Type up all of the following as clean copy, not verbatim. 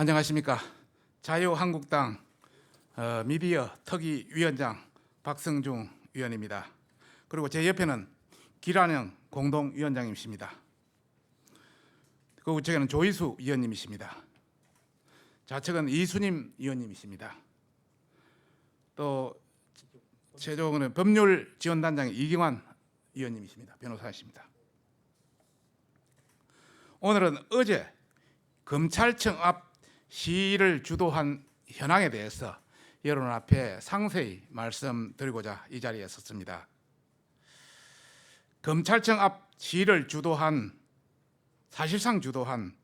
안녕하십니까. 자유한국당 미디어 특위위원장 박성중 위원입니다. 그리고 제 옆에는 기란영 공동위원장님이십니다. 그 우측에는 조희수 위원님이십니다. 좌측은 이순임 위원님이십니다. 또 최종은 법률지원단장의 이경환 위원님이십니다. 변호사이십니다. 오늘은 어제 검찰청 앞 시위를 주도한 현황에 대해서 여러분 앞에 상세히 말씀드리고자 이 자리에 섰습니다. 검찰청 앞 시위를 사실상 주도한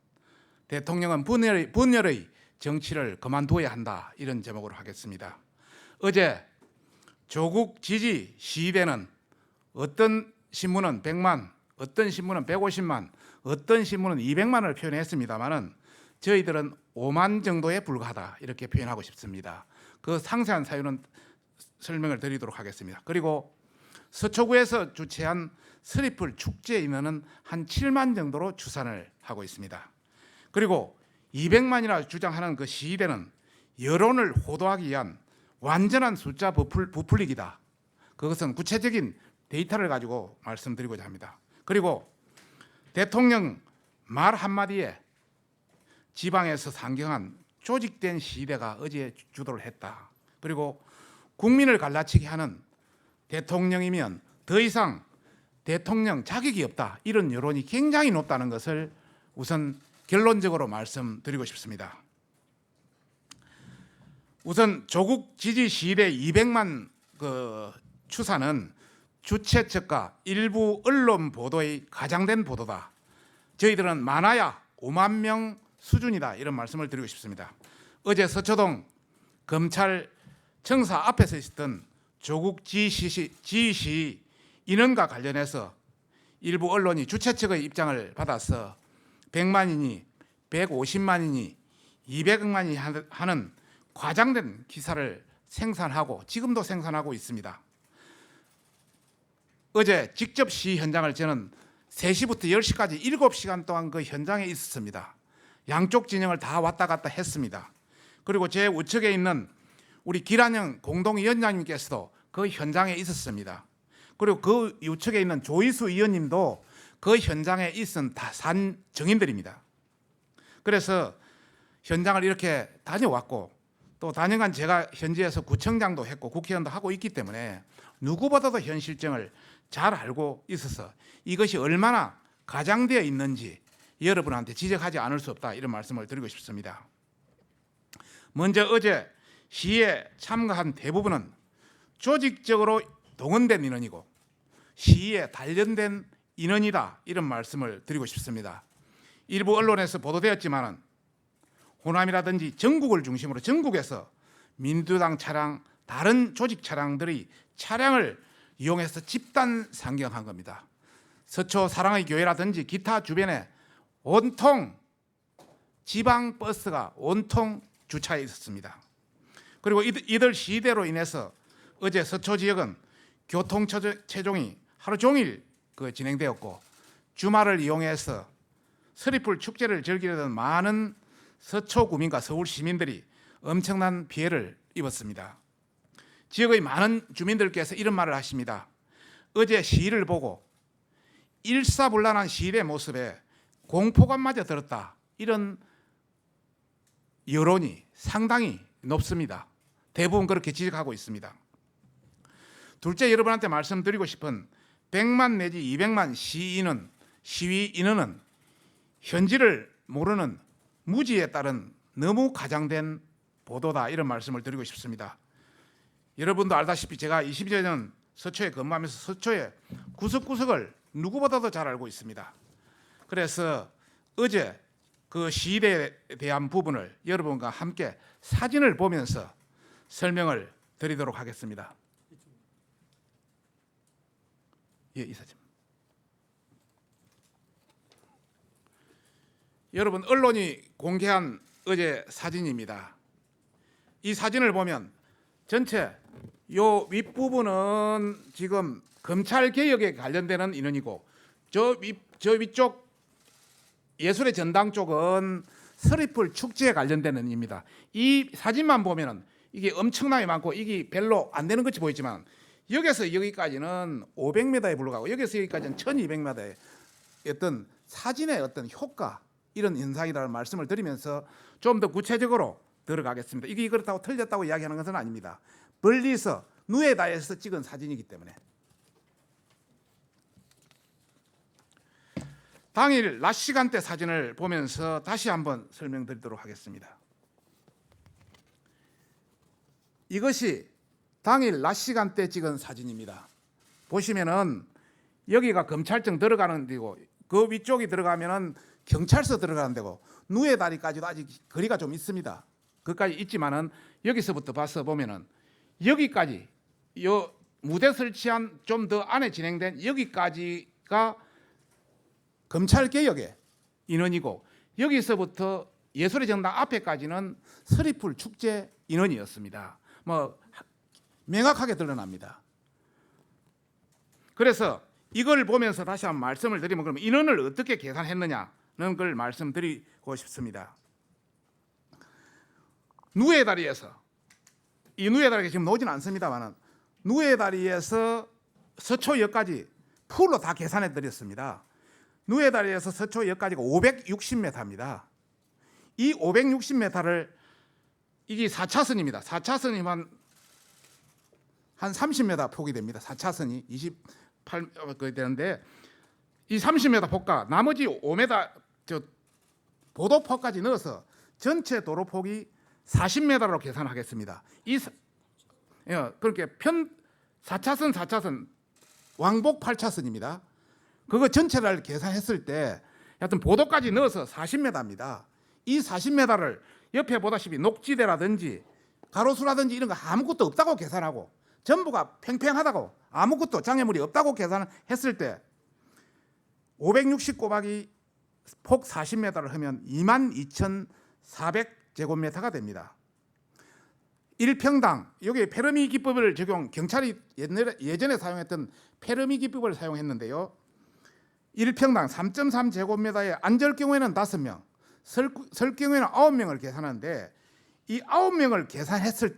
대통령은 분열의 정치를 그만둬야 한다, 이런 제목으로 하겠습니다. 어제 조국 지지 시위대는 어떤 신문은 100만, 어떤 신문은 150만, 어떤 신문은 200만을 표현했습니다마는 저희들은 5만 정도에 불과하다, 이렇게 표현하고 싶습니다. 그 상세한 사유는 설명을 드리도록 하겠습니다. 그리고 서초구에서 주최한 스리플 축제 인원은 한 7만 정도로 추산을 하고 있습니다. 그리고 200만이라 주장하는 그 시위대는 여론을 호도하기 위한 완전한 숫자 부풀리기다. 그것은 구체적인 데이터를 가지고 말씀드리고자 합니다. 그리고 대통령 말 한마디에 지방에서 상경한 조직된 시위대가 어제 주도를 했다. 그리고 국민을 갈라치게 하는 대통령이면 더 이상 대통령 자격이 없다, 이런 여론이 굉장히 높다는 것을 우선 결론적으로 말씀드리고 싶습니다. 우선 조국 지지 시위대 200만 추산은 주최 측과 일부 언론 보도의 가장된 보도다. 저희들은 많아야 5만 명 수준이다, 이런 말씀을 드리고 싶습니다. 어제 서초동 검찰 청사 앞에서 있었던 조국 지시 인원과 관련해서 일부 언론이 주최 측의 입장을 받아서 100만이니 150만이니 200만이 하는 과장된 기사를 생산하고 지금도 생산하고 있습니다. 어제 직접 시위 현장을 저는 3시부터 10시까지 7시간 동안 그 현장에 있었습니다. 양쪽 진영을 다 왔다 갔다 했습니다. 그리고 제 우측에 있는 우리 기란영 공동위원장님께서도 그 현장에 있었습니다. 그리고 그 우측에 있는 조희수 위원님도 그 현장에 있은 산 증인들입니다. 그래서 현장을 이렇게 다녀왔고, 또 단연간 제가 현지에서 구청장도 했고 국회의원도 하고 있기 때문에 누구보다도 현 실정을 잘 알고 있어서 이것이 얼마나 가장되어 있는지 여러분한테 지적하지 않을 수 없다, 이런 말씀을 드리고 싶습니다. 먼저 어제 시위에 참가한 대부분은 조직적으로 동원된 인원이고 시위에 단련된 인원이다, 이런 말씀을 드리고 싶습니다. 일부 언론에서 보도되었지만 호남이라든지 전국을 중심으로 전국에서 민주당 차량, 다른 조직 차량들이 차량을 이용해서 집단 상경한 겁니다. 서초 사랑의 교회라든지 기타 주변에 온통 지방 버스가 온통 주차해 있었습니다. 그리고 이들 시위대로 인해서 어제 서초 지역은 교통 체종이 하루 종일 진행되었고, 주말을 이용해서 스리플 축제를 즐기려던 많은 서초 구민과 서울 시민들이 엄청난 피해를 입었습니다. 지역의 많은 주민들께서 이런 말을 하십니다. 어제 시위를 보고 일사불란한 시위대 모습에 공포감마저 들었다, 이런 여론이 상당히 높습니다. 대부분 그렇게 지적하고 있습니다. 둘째, 여러분한테 말씀드리고 싶은 100만 내지 200만 시위 인원은 현지를 모르는 무지에 따른 너무 과장된 보도다, 이런 말씀을 드리고 싶습니다. 여러분도 알다시피 제가 20여 년 서초에 근무하면서 서초의 구석구석을 누구보다도 잘 알고 있습니다. 그래서 어제 그 시위대에 대한 부분을 여러분과 함께 사진을 보면서 설명을 드리도록 하겠습니다. 예, 이 사진. 여러분, 언론이 공개한 어제 사진입니다. 이 사진을 보면 전체 요 윗부분은 지금 검찰 개혁에 관련되는 인원이고, 저 위쪽 예술의 전당 쪽은 서리풀 축제에 관련된 의미입니다. 이 사진만 보면은 이게 엄청나게 많고 이게 별로 안 되는 것이 보이지만 여기서 여기까지는 500m에 불과하고 여기서 여기까지는 1200m의 어떤 사진의 어떤 효과 이런 현상이라는 말씀을 드리면서 좀 더 구체적으로 들어가겠습니다. 이게 그렇다고 틀렸다고 이야기하는 것은 아닙니다. 멀리서 누에다에서 찍은 사진이기 때문에. 당일 낮 시간대 사진을 보면서 다시 한번 설명드리도록 하겠습니다. 이것이 당일 낮 시간대 찍은 사진입니다. 보시면은 여기가 검찰청 들어가는 데고 그 위쪽이 들어가면은 경찰서 들어가는 데고 누에 다리까지도 아직 거리가 좀 있습니다. 그까지 있지만은 여기서부터 봐서 보면은 여기까지 요 무대 설치한 좀 더 안에 진행된 여기까지가 검찰 개혁의 인원이고 여기서부터 예술의 정당 앞에까지는 서리풀 축제 인원이었습니다. 뭐 명확하게 드러납니다. 그래서 이걸 보면서 다시 한번 말씀을 드리면 그럼 인원을 어떻게 계산했느냐는 걸 말씀드리고 싶습니다. 누에 다리에서 이 누에 다리가 지금 나오지는 않습니다만은 누에 다리에서 서초역까지 풀로 다 계산해 드렸습니다. 누에 다리에서 서초역까지가 560m입니다. 이 560m를 이게 4차선입니다. 4차선이면 한 30m 폭이 됩니다. 4차선이 28 되는데 이 30m 폭과 나머지 5m 저 보도폭까지 넣어서 전체 도로폭이 40m로 계산하겠습니다. 그렇게 4차선 왕복 8차선입니다. 그거 전체를 계산했을 때 하여튼 보도까지 넣어서 40m입니다. 이 40m를 옆에 보다시피 녹지대라든지 가로수라든지 이런 거 아무것도 없다고 계산하고 전부가 팽팽하다고 아무것도 장애물이 없다고 계산했을 때 560 곱하기 폭 40m를 하면 22,400제곱미터가 됩니다. 1평당 여기 페르미 기법을 적용 경찰이 예전에 사용했던 페르미 기법을 사용했는데요. 1평당 3.3제곱미터에 앉을 경우에는 5명, 설 경우에는 9명을 계산하는데 이 9명을 계산했을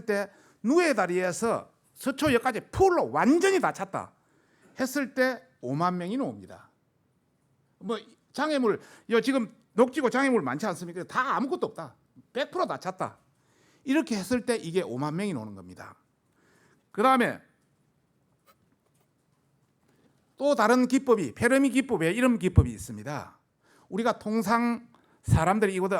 때 누에 다리에서 서초역까지 풀로 완전히 다 찼다 했을 때 5만 명이 나옵니다. 뭐 장애물 지금 녹지고 장애물 많지 않습니까? 다 아무것도 없다. 100% 다 찼다. 이렇게 했을 때 이게 5만 명이 나오는 겁니다. 그 다음에 또 다른 기법이 페르미 기법에 이런 기법이 있습니다. 우리가 통상 사람들이 이곳에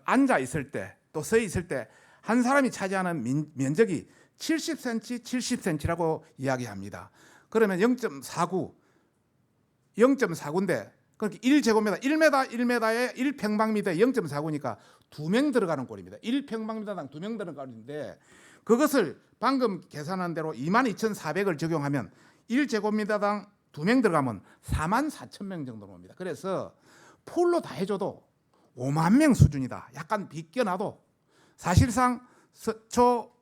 앉아 있을 때 또 서 있을 때 한 사람이 차지하는 면적이 70cm, 70cm라고 이야기합니다. 그러면 0.49인데 그렇게 1제곱미터, 1m에 1평방미터에 0.49니까 2명 들어가는 꼴입니다. 1평방미터당 2명 들어가는 꼴인데 그것을 방금 계산한 대로 22,400을 적용하면 1제곱미터당 2명 들어가면 44,000명 정도 옵니다. 그래서 풀로 다 해줘도 5만 명 수준이다. 약간 비껴놔도 사실상 서초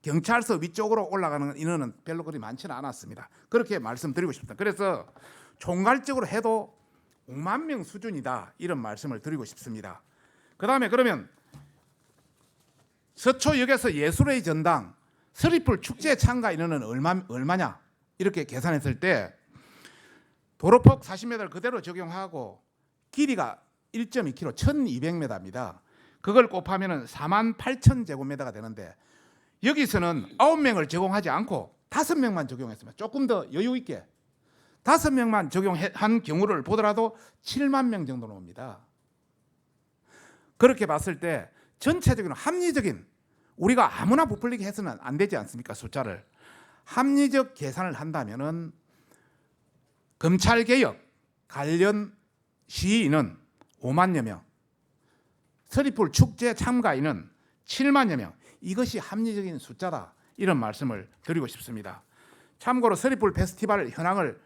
경찰서 위쪽으로 올라가는 인원은 별로 그리 많지는 않았습니다. 그렇게 말씀드리고 싶습니다. 그래서 총괄적으로 해도 5만 명 수준이다. 이런 말씀을 드리고 싶습니다. 그 다음에 그러면 서초역에서 예술의 전당 서리풀 축제 참가 인원은 얼마냐? 이렇게 계산했을 때 도로폭 40m를 그대로 적용하고 길이가 1.2km, 1200m입니다. 그걸 곱하면 48,000제곱미터가 되는데 여기서는 9명을 적용하지 않고 5명만 적용했습니다. 조금 더 여유 있게 5명만 적용한 경우를 보더라도 7만 명 정도 나옵니다. 그렇게 봤을 때 전체적인 합리적인 우리가 아무나 부풀리게 해서는 안 되지 않습니까? 숫자를 합리적 계산을 한다면은 검찰개혁 관련 시위인은 5만여 명, 서리풀 축제 참가인은 7만여 명, 이것이 합리적인 숫자다. 이런 말씀을 드리고 싶습니다. 참고로 서리풀 페스티벌 현황을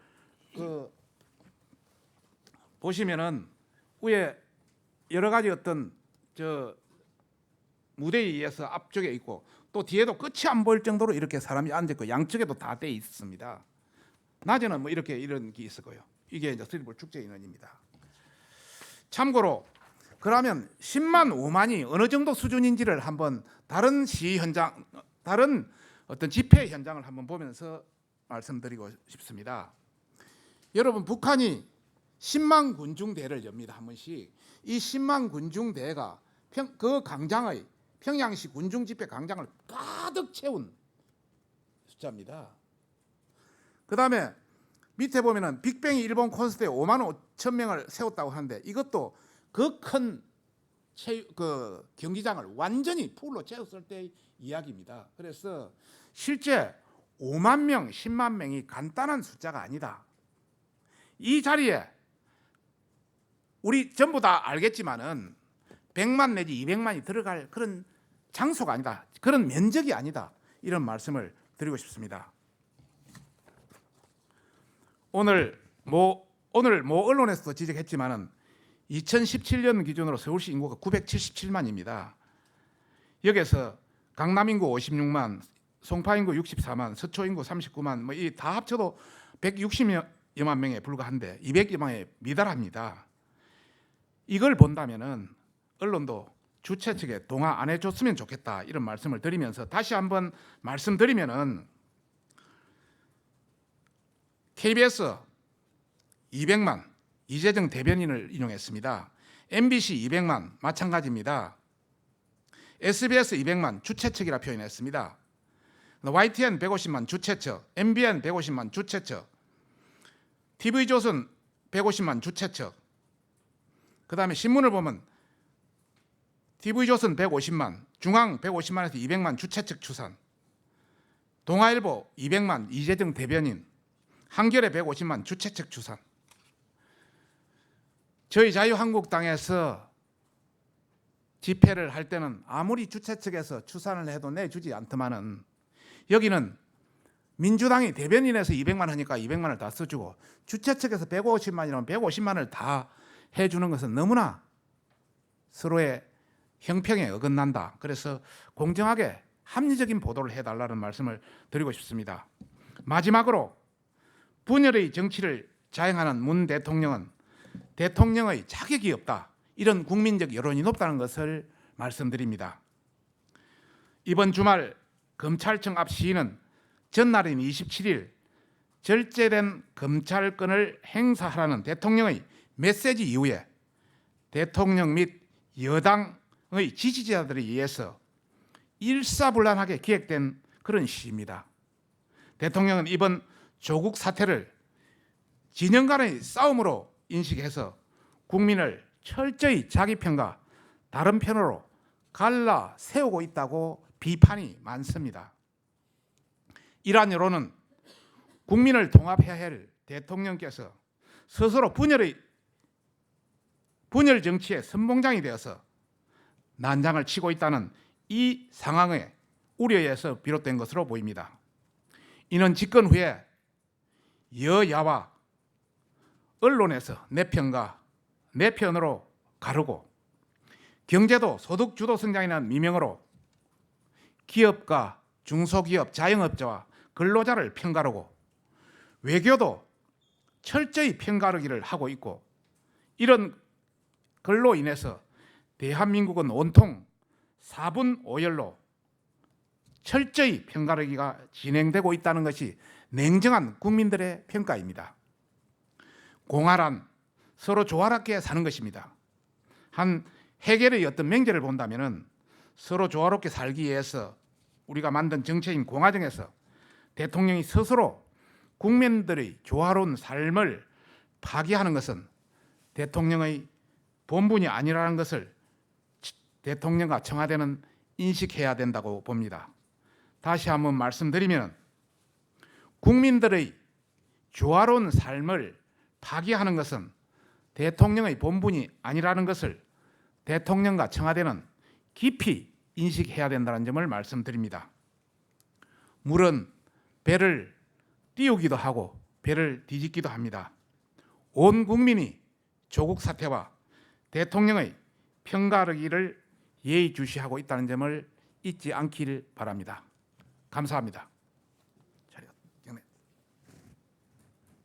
보시면은 위에 여러 가지 어떤 무대에 의해서 앞쪽에 있고 또 뒤에도 끝이 안 보일 정도로 이렇게 사람이 앉아 있고 양쪽에도 다 돼 있습니다. 낮에는 뭐 이런 게 있을 거예요. 이게 이제 서리풀 축제 인원입니다. 참고로 그러면 10만 5만이 어느 정도 수준인지를 한번 다른 시위 현장, 다른 어떤 집회 현장을 한번 보면서 말씀드리고 싶습니다. 여러분, 북한이 10만 군중대를 엽니다. 한 번씩. 이 10만 군중대가 그 광장의 평양시 군중집회 광장을 가득 채운 숫자입니다. 그 다음에 밑에 보면은 빅뱅이 일본 콘서트에 5만 5천 명을 세웠다고 하는데 이것도 그 큰 경기장을 완전히 풀로 채웠을 때의 이야기입니다. 그래서 실제 5만 명, 10만 명이 간단한 숫자가 아니다. 이 자리에 우리 전부 다 알겠지만은 100만 내지 200만이 들어갈 그런 장소가 아니다. 그런 면적이 아니다. 이런 말씀을 드리고 싶습니다. 오늘 뭐 언론에서도 지적했지만은 2017년 기준으로 서울시 인구가 977만입니다. 여기서 강남 인구 56만, 송파 인구 64만, 서초 인구 39만, 뭐 이 다 합쳐도 160여만 명에 불과한데 200여만에 미달합니다. 이걸 본다면은 언론도 주최 측에 동화 안 해줬으면 좋겠다 이런 말씀을 드리면서 다시 한번 말씀드리면은 KBS 200만 이재정 대변인을 인용했습니다. MBC 200만 마찬가지입니다. SBS 200만 주최 측이라 표현했습니다. YTN 150만 주최 측, MBN 150만 주최 측, TV조선 150만 주최 측. 그다음에 신문을 보면 TV조선 150만, 중앙 150만에서 200만 주최 측 추산, 동아일보 200만 이재정 대변인, 한겨레 150만 주최 측 추산. 저희 자유한국당에서 집회를 할 때는 아무리 주최 측에서 추산을 해도 내주지 않더만은 여기는 민주당이 대변인에서 200만 하니까 200만을 다 써주고 주최 측에서 150만이라면 150만을 다 해주는 것은 너무나 서로의 형평에 어긋난다. 그래서 공정하게 합리적인 보도를 해달라는 말씀을 드리고 싶습니다. 마지막으로 분열의 정치를 자행하는 문 대통령은 대통령의 자격이 없다. 이런 국민적 여론이 높다는 것을 말씀드립니다. 이번 주말 검찰청 앞 시위는 전날인 27일 절제된 검찰권을 행사하라는 대통령의 메시지 이후에 대통령 및 여당의 지지자들에 의해서 일사불란하게 기획된 그런 시위입니다. 대통령은 이번 조국 사태를 진영 간의 싸움으로 인식해서 국민을 철저히 자기 편과 다른 편으로 갈라 세우고 있다고 비판이 많습니다. 이러한 여론은 국민을 통합해야 할 대통령께서 스스로 분열 정치의 선봉장이 되어서 난장을 치고 있다는 이 상황의 우려에서 비롯된 것으로 보입니다. 이는 집권 후에 여야와 언론에서 내 편과 내 편으로 가르고 경제도 소득주도 성장이라는 미명으로 기업가, 중소기업, 자영업자와 근로자를 편가르고 외교도 철저히 편가르기를 하고 있고 이런 걸로 인해서 대한민국은 온통 4분 5열로 철저히 편가르기가 진행되고 있다는 것이 냉정한 국민들의 평가입니다. 공활한 서로 조화롭게 사는 것입니다. 한 해결의 어떤 명제를 본다면은 서로 조화롭게 살기 위해서 우리가 만든 정체인 공화정에서 대통령이 스스로 국민들의 조화로운 삶을 파괴하는 것은 대통령의 본분이 아니라는 것을 대통령과 청와대는 인식해야 된다고 봅니다. 다시 한번 말씀드리면 국민들의 조화로운 삶을 파괴하는 것은 대통령의 본분이 아니라는 것을 대통령과 청와대는 깊이 인식해야 된다는 점을 말씀드립니다. 물은 배를 띄우기도 하고 배를 뒤집기도 합니다. 온 국민이 조국 사태와 대통령의 편가르기를 예의주시하고 있다는 점을 잊지 않기를 바랍니다. 감사합니다.